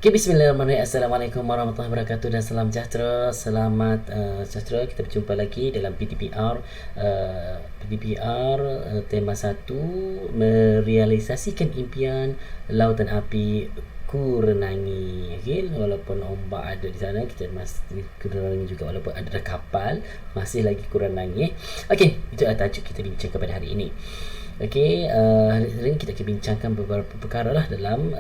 Okay, bismillahirrahmanirrahim. Assalamualaikum warahmatullahi wabarakatuh dan salam sejahtera. Selamat sejahtera. Kita berjumpa lagi dalam PDPR. Tema 1, merealisasikan impian lautan api ku renangi. Okay, walaupun ombak ada di sana, kita masih kurenangi juga. Walaupun ada kapal, masih lagi kurenangi. Okay, itu adalah tajuk kita bincang pada hari ini. Okey, hari ini kita akan bincangkan beberapa perkara lah dalam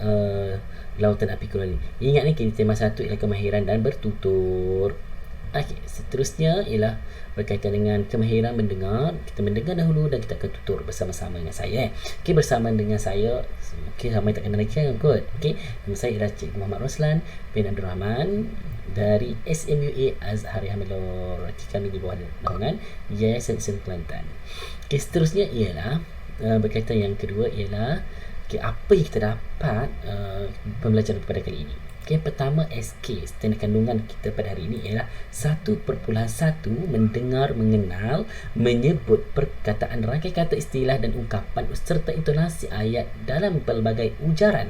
lautan api kurani. Ingat ni, tema 1 ialah kemahiran dan bertutur. Okey, seterusnya ialah berkaitan dengan kemahiran mendengar. Kita mendengar dahulu dan kita akan tutur bersama-sama dengan saya. Okey, bersama dengan saya. Okey, ramai tak kenal lagi kan? Good. Okey, nama saya ialah Cikgu Muhammad Roslan bin Abdul Rahman dari SMUA Azhari Hamilur. Kami di bawah naungan Yayasan Islam Kelantan. Okey, seterusnya ialah berkaitan yang kedua ialah apa yang kita dapat pembelajaran pada kali ini. Pertama, SK, standard kandungan kita pada hari ini ialah 1.1, mendengar, mengenal, menyebut perkataan, rangkai kata, istilah dan ungkapan serta intonasi ayat dalam pelbagai ujaran.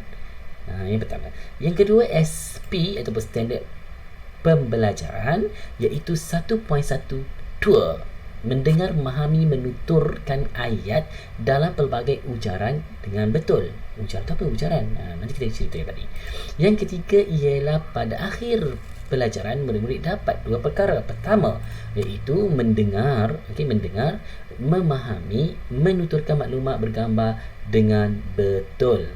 Yang pertama. Yang kedua, SP ataupun standard pembelajaran, iaitu 1.1 tour, mendengar, memahami, menuturkan ayat dalam pelbagai ujaran dengan betul. Ujaran tu apa ujaran? Nanti kita cerita tadi. Yang ketiga ialah pada akhir pelajaran murid-murid dapat dua perkara. Pertama iaitu mendengar, mendengar, memahami, menuturkan maklumat bergambar dengan betul.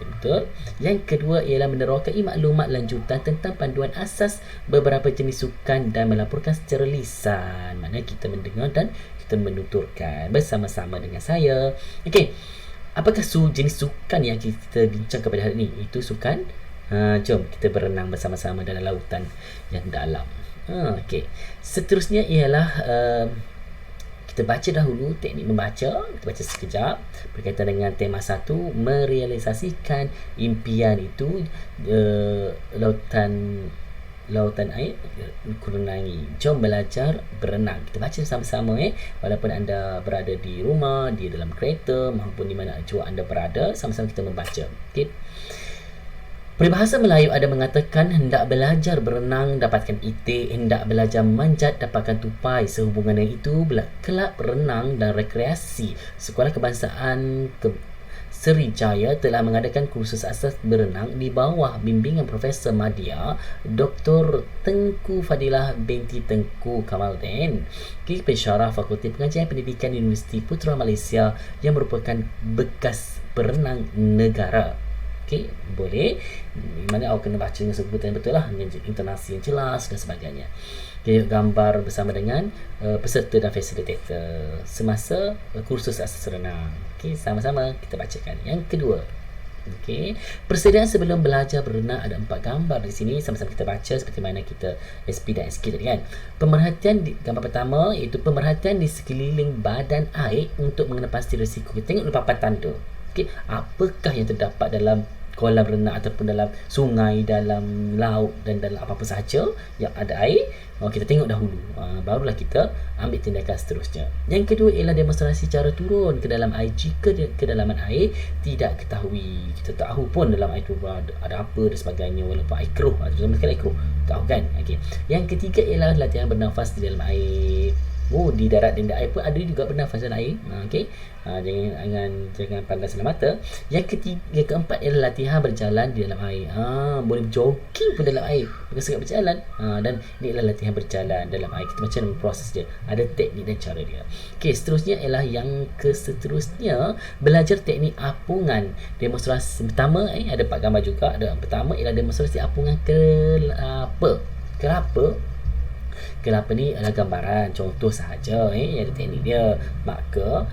Betul. Yang kedua ialah menerokai maklumat lanjutan tentang panduan asas beberapa jenis sukan dan melaporkan secara lisan. Mana kita mendengar dan kita menuturkan bersama-sama dengan saya. Okey. Apakah jenis sukan yang kita bincang pada hari ini? Itu sukan jom kita berenang bersama-sama dalam lautan yang dalam. Okey. Seterusnya ialah kita baca dahulu teknik membaca. Kita baca sekejap berkaitan dengan tema 1, merealisasikan impian itu lautan air kurenangi. Jom belajar berenang. Kita baca sama-sama walaupun anda berada di rumah, di dalam kereta maupun di mana jua anda berada, sama-sama kita membaca. Okey. Peribahasa Melayu ada mengatakan hendak belajar berenang dapatkan itik, hendak belajar manjat dapatkan tupai. Sehubungan dengan itu, kelab renang dan rekreasi Sekolah Kebangsaan Serijaya telah mengadakan kursus asas berenang di bawah bimbingan Profesor Madya Dr. Tengku Fadilah binti Tengku Kamaldin, Pensyarah Fakulti Pengajian Pendidikan Universiti Putra Malaysia yang merupakan bekas perenang negara. Okey, boleh. Mana awak kena baca dengan sebutan betul lah, dengan intonasi yang jelas dan sebagainya. Okay, gambar bersama dengan peserta dan fasilitator semasa kursus asas renang. Okey, sama-sama kita bacakan. Yang kedua, okey, persediaan sebelum belajar berenang ada 4 gambar di sini, sama-sama kita baca seperti mana kita SP dan SK tadi kan. Pemerhatian gambar pertama iaitu pemerhatian di sekeliling badan air untuk mengenal pasti risiko. Kita tengok papan tanda. Okey, apakah yang terdapat dalam kolam renang ataupun dalam sungai, dalam laut dan dalam apa-apa sahaja yang ada air. Kita tengok dahulu, barulah kita ambil tindakan seterusnya. Yang kedua ialah demonstrasi cara turun ke dalam air jika kedalaman air tidak ketahui. Kita tahu pun dalam air tu ada apa dan sebagainya, walaupun air keruh, sama sekali air keruh, tahu kan. Okay. Yang ketiga ialah latihan bernafas di dalam air. Di darat dan di air pun ada juga bernafas dalam air. Jangan pandang sebelah mata. Yang keempat ialah latihan berjalan di dalam air. Boleh jogging pun dalam air, bukan sekadar berjalan. Dan ini adalah latihan berjalan dalam air. Kita macam proses dia, ada teknik dan cara dia. Okey, seterusnya ialah yang seterusnya, belajar teknik apungan. Demonstrasi pertama ada 4 gambar juga. Ada pertama ialah demonstrasi apungan kelapa. Kelapa ni adalah gambaran contoh sahaja, ada teknik dia. Maka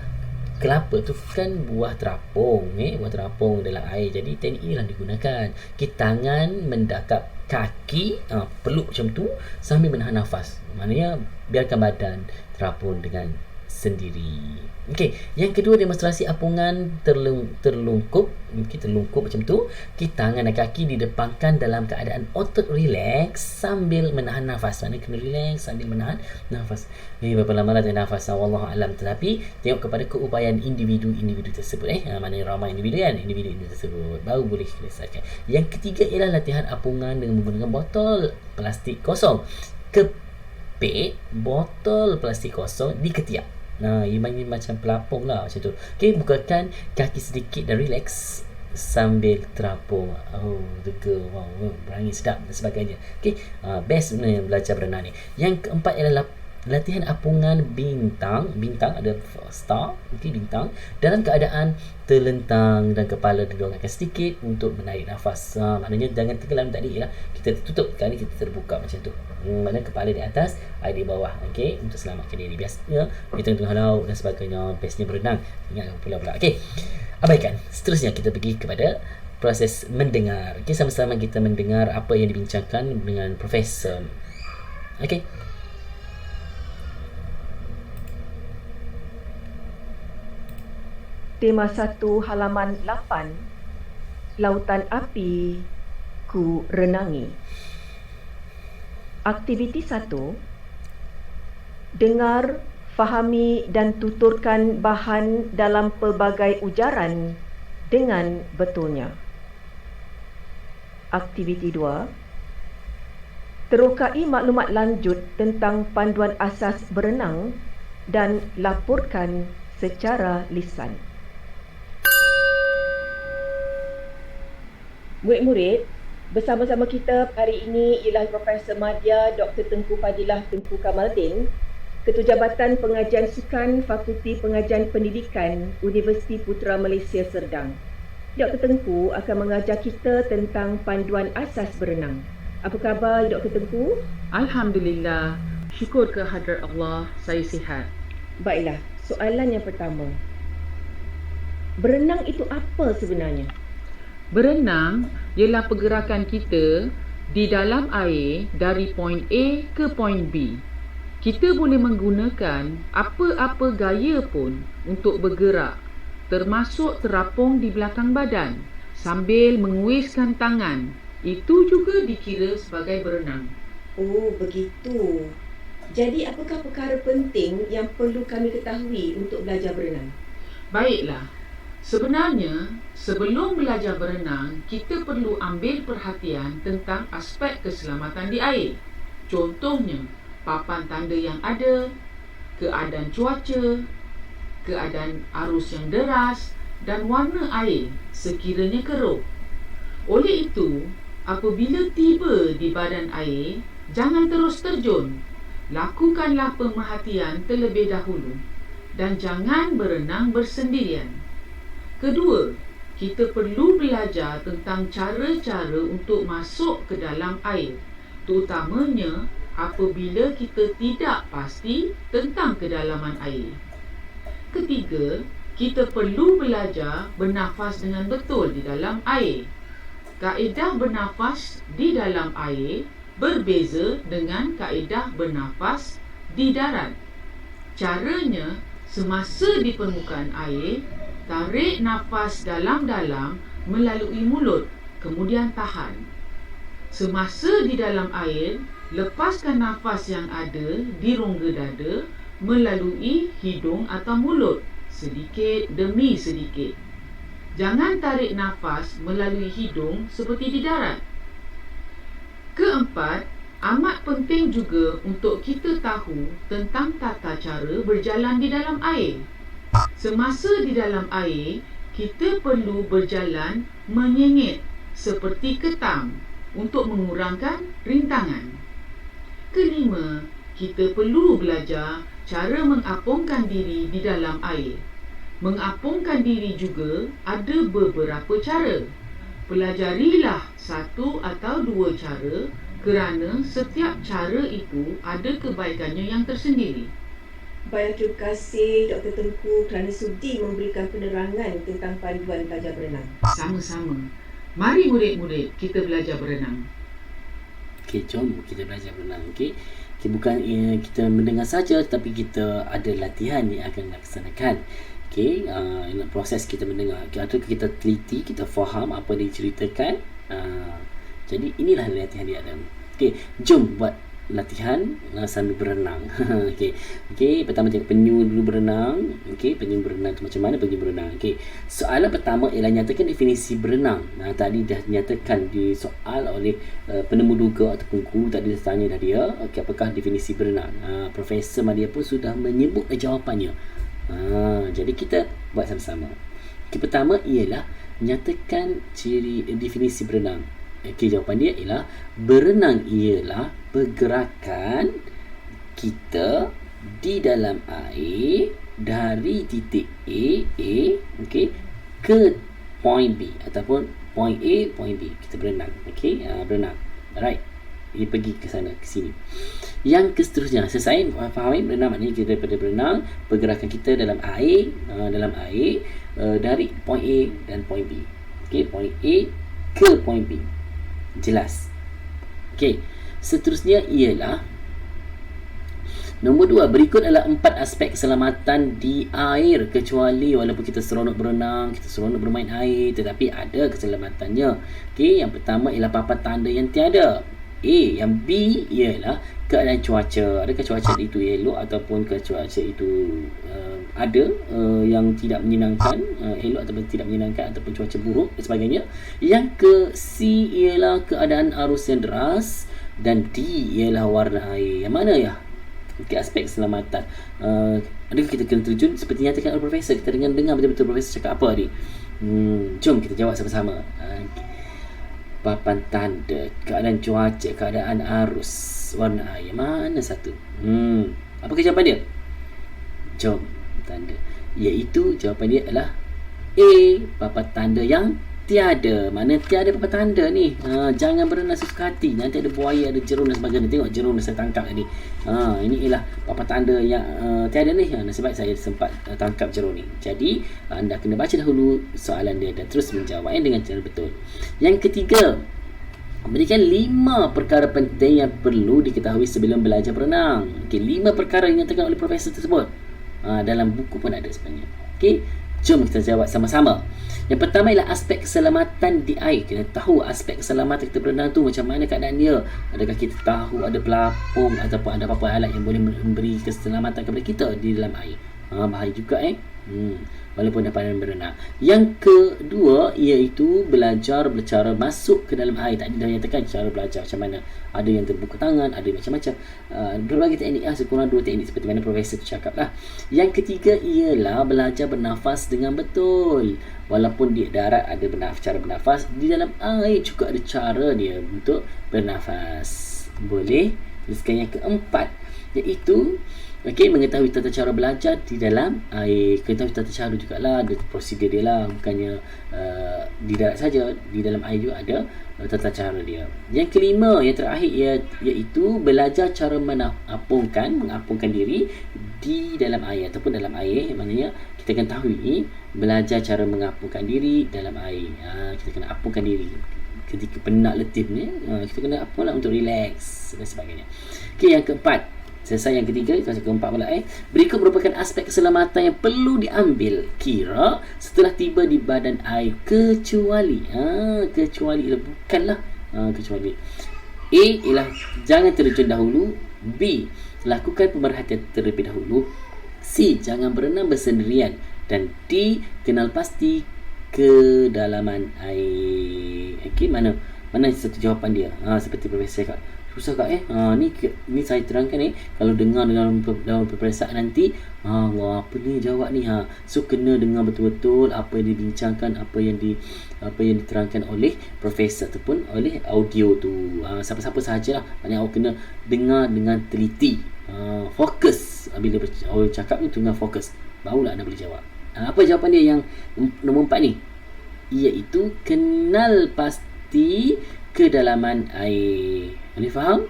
kelapa tu kan buah terapung, buah terapung dalam air. Jadi teknik inilah digunakan. Tangan mendekap kaki, peluk macam tu sambil menahan nafas. Maknanya biarkan badan terapung dengan sendiri. Okey, yang kedua, demonstrasi apungan terlungkup. Terlungkup macam tu. Tangan dan kaki didepangkan dalam keadaan otot relax sambil menahan nafas. Maksudnya kena relax sambil menahan nafas. Berapa lama lah tahan nafas, wallahu alam. Tetapi tengok kepada keupayaan individu tersebut. Maknanya ramai individu tersebut baru boleh selesaikan. Yang ketiga ialah latihan apungan dengan menggunakan botol plastik kosong. Kepit botol plastik kosong di ketiak. Ini macam pelapung lah macam tu. Okey, bukakan kaki sedikit dan relax sambil terapung. Lega, berangin sedap dan sebagainya. Okey, best belajar berenang ni. Yang keempat ialah latihan apungan bintang ada star, bintang dalam keadaan terlentang dan kepala didongakkan sedikit untuk menarik nafas. Maknanya jangan tenggelam tadi lah. Kita tutup, kali kita terbuka macam tu. Maknanya kepala di atas, air di bawah. Okey, untuk selamatkan diri. Biasanya di tengah-tengah laut dan sebagainya, bestnya berenang. Ingat pula. Okey. Abaikan. Seterusnya kita pergi kepada proses mendengar. Okey, sama-sama kita mendengar apa yang dibincangkan dengan Profesor. Okey. Tema 1 halaman 8, Lautan Api Ku Renangi. Aktiviti 1, dengar, fahami dan tuturkan bahan dalam pelbagai ujaran dengan betulnya. Aktiviti 2, terokai maklumat lanjut tentang panduan asas berenang dan laporkan secara lisan. Murid-murid, bersama-sama kita hari ini ialah Profesor Madya Dr. Tengku Fadilah Tengku Kamaldin, Ketua Jabatan Pengajian Sukan Fakulti Pengajian Pendidikan Universiti Putra Malaysia Serdang. Dr. Tengku akan mengajar kita tentang panduan asas berenang. Apa khabar Dr. Tengku? Alhamdulillah, syukur ke hadrat Allah, saya sihat. Baiklah, soalan yang pertama. Berenang itu apa sebenarnya? Berenang ialah pergerakan kita di dalam air dari point A ke point B. Kita boleh menggunakan apa-apa gaya pun untuk bergerak, termasuk terapung di belakang badan sambil menguiskan tangan. Itu juga dikira sebagai berenang. Oh, begitu. Jadi apakah perkara penting yang perlu kami ketahui untuk belajar berenang? Baiklah. Sebenarnya, sebelum belajar berenang, kita perlu ambil perhatian tentang aspek keselamatan di air. Contohnya, papan tanda yang ada, keadaan cuaca, keadaan arus yang deras dan warna air sekiranya keruh. Oleh itu, apabila tiba di badan air, jangan terus terjun. Lakukanlah pemerhatian terlebih dahulu dan jangan berenang bersendirian. Kedua, kita perlu belajar tentang cara-cara untuk masuk ke dalam air, terutamanya apabila kita tidak pasti tentang kedalaman air. Ketiga, kita perlu belajar bernafas dengan betul di dalam air. Kaedah bernafas di dalam air berbeza dengan kaedah bernafas di darat. Caranya, semasa di permukaan air, tarik nafas dalam-dalam melalui mulut, kemudian tahan. Semasa di dalam air, lepaskan nafas yang ada di rongga dada melalui hidung atau mulut, sedikit demi sedikit. Jangan tarik nafas melalui hidung seperti di darat. Keempat, amat penting juga untuk kita tahu tentang tata cara berjalan di dalam air. Semasa di dalam air, kita perlu berjalan menyengit seperti ketam untuk mengurangkan rintangan. Kelima, kita perlu belajar cara mengapungkan diri di dalam air. Mengapungkan diri juga ada beberapa cara. Pelajarilah satu atau dua cara kerana setiap cara itu ada kebaikannya yang tersendiri. Baik, terima kasih Dr. Tengku kerana sudi memberikan penerangan tentang panduan belajar berenang. Sama-sama. Mari murid-murid kita belajar berenang. Okey, jom kita belajar berenang. Okey. Okay, bukan kita mendengar saja, tapi kita ada latihan yang akan laksanakan. Okey, proses kita mendengar. Okay, atau kita teliti, kita faham apa yang diceritakan. Jadi inilah latihan dia ada. Okey, jom buat latihan sambil berenang. Okey, pertama tengok penyu dulu berenang. Okey, penyu berenang tu macam mana penyu berenang. Okey, soalan pertama ialah nyatakan definisi berenang. Tadi dah nyatakan di soal oleh penemu duga ataupun guru tadi dah tanya dah dia. Okey, apakah definisi berenang? Profesor Madia pun sudah menyebut jawapannya. Jadi kita buat sama-sama. Okey, pertama ialah nyatakan ciri definisi berenang. Okey, jawapan dia ialah berenang ialah pergerakan kita di dalam air dari titik A okey, ke point B ataupun point A point B. Kita berenang. Okey, berenang. Alright. Dia pergi ke sana ke sini. Yang seterusnya, selesai fahami berenang maknanya kita daripada berenang pergerakan kita dalam air dari point A dan point B. Okey, point A ke point B. Jelas. Okey, seterusnya ialah nombor 2. Berikut adalah 4 aspek keselamatan di air, kecuali walaupun kita seronok berenang, kita seronok bermain air, tetapi ada keselamatannya. Okey, yang pertama ialah papan tanda yang tiada. Yang B ialah keadaan cuaca. Adakah cuaca itu elok ataupun cuaca itu ada yang tidak menyenangkan, elok ataupun tidak menyenangkan, ataupun cuaca buruk dan sebagainya. Yang ke C ialah keadaan arus yang deras, dan D ialah warna air. Yang mana ya? Okay, aspek keselamatan. Adakah kita kena terjun seperti nyatakan oleh profesor? Kita dengar betul-betul profesor cakap apa ni. Jom kita jawab sama-sama. Papan tanda, keadaan cuaca, keadaan arus, warna air, mana satu? Apakah jawapan dia? Jom tanda, iaitu jawapan dia adalah A, papan tanda yang tiada. Mana tiada papan tanda ni? Jangan berenang sesuka hati. Nanti ada buaya, ada jerung dan sebagainya. Tengok jerung yang saya tangkap tadi. Ini ialah papan tanda yang tiada ni. Nasib baik saya sempat tangkap jerung ni. Jadi anda kena baca dahulu soalan dia dan terus menjawab dengan cara betul. Yang ketiga, berikan 5 perkara penting yang perlu diketahui sebelum belajar berenang. Okey, 5 perkara yang dinyatakan oleh profesor tersebut. Dalam buku pun ada sebenarnya. Okey, jom kita jawab sama-sama. Yang pertama ialah aspek keselamatan di air. Kita tahu aspek keselamatan kita berenang tu macam mana keadaan dia. Adakah kita tahu ada pelapung ataupun ada apa-apa alat yang boleh memberi keselamatan kepada kita di dalam air. Bahaya juga walaupun dapat berenang. Yang kedua iaitu belajar bercara masuk ke dalam air. Tadi dah nyatakan cara belajar macam mana. Ada yang terbuka tangan, ada macam-macam. Berbagai teknik sekurang 2 teknik seperti mana profesor cakap lah. Yang ketiga ialah belajar bernafas dengan betul. Walaupun di darat ada cara bernafas, di dalam air juga ada cara dia untuk bernafas. Boleh. Teruskan yang keempat iaitu mengetahui tata cara belajar di dalam air. Ketahui tata cara jugalah, ada prosedur dia lah. Bukannya di darat saja, di dalam air juga ada tata cara dia. Yang kelima, yang terakhir iaitu belajar cara mengapungkan diri di dalam air ataupun dalam air. Maknanya kita akan tahu belajar cara mengapungkan diri dalam air. Kita kena apungkan diri ketika penat letih ni. Kita kena apunglah untuk relax dan sebagainya. Okey, yang keempat. Selesai yang ketiga, yang keempat pula berikut merupakan aspek keselamatan yang perlu diambil kira setelah tiba di badan air, kecuali bukanlah kecuali A ialah jangan terjun dahulu, B lakukan pemerhatian terlebih dahulu, C jangan berenang bersendirian, dan D kenal pasti kedalaman air. Okey, mana satu jawapan dia? Seperti profesor cakap, susah kak ni saya terangkan kalau dengar dalam peperiksaan nanti apa ni jawab ni so kena dengar betul-betul apa yang dibincangkan, apa yang diterangkan oleh profesor ataupun oleh audio tu. Siapa-siapa sahajalah, maknanya awak kena dengar dengan teliti, fokus bila awak cakap tu, dengar fokus, barulah anda boleh jawab. Apa jawapan dia yang nombor 4 ni? Iaitu kenal pasti kedalaman air. Anda faham?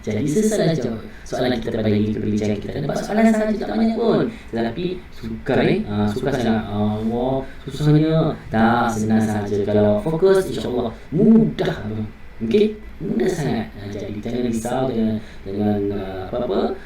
Jadi selesai jawab soalan kita pada hari ini, perbincangan kita. Dapat soalan saja tak banyak pun, tetapi sukar sukar sangat. Allah, susahnya tak, senang saja kalau fokus, insya-Allah mudah. Okey, mudah sangat. Jadi jangan risau, jangan apa-apa,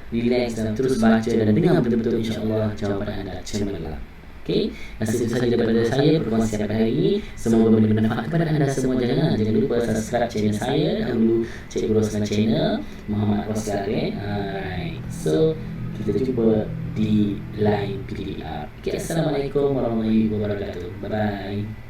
relax dan terus baca dan dengar betul-betul, insya-Allah jawapan anda cemerlang. Okey, itu saja daripada saya perkongsian pada hari ini. Semoga memberi manfaat kepada anda semua. Jangan lupa subscribe channel saya dahulu, Cikgu Roslan Channel Muhammad Roslan. Alright, so kita jumpa di lain PDR. Okay, Assalamualaikum warahmatullahi wabarakatuh. Bye bye.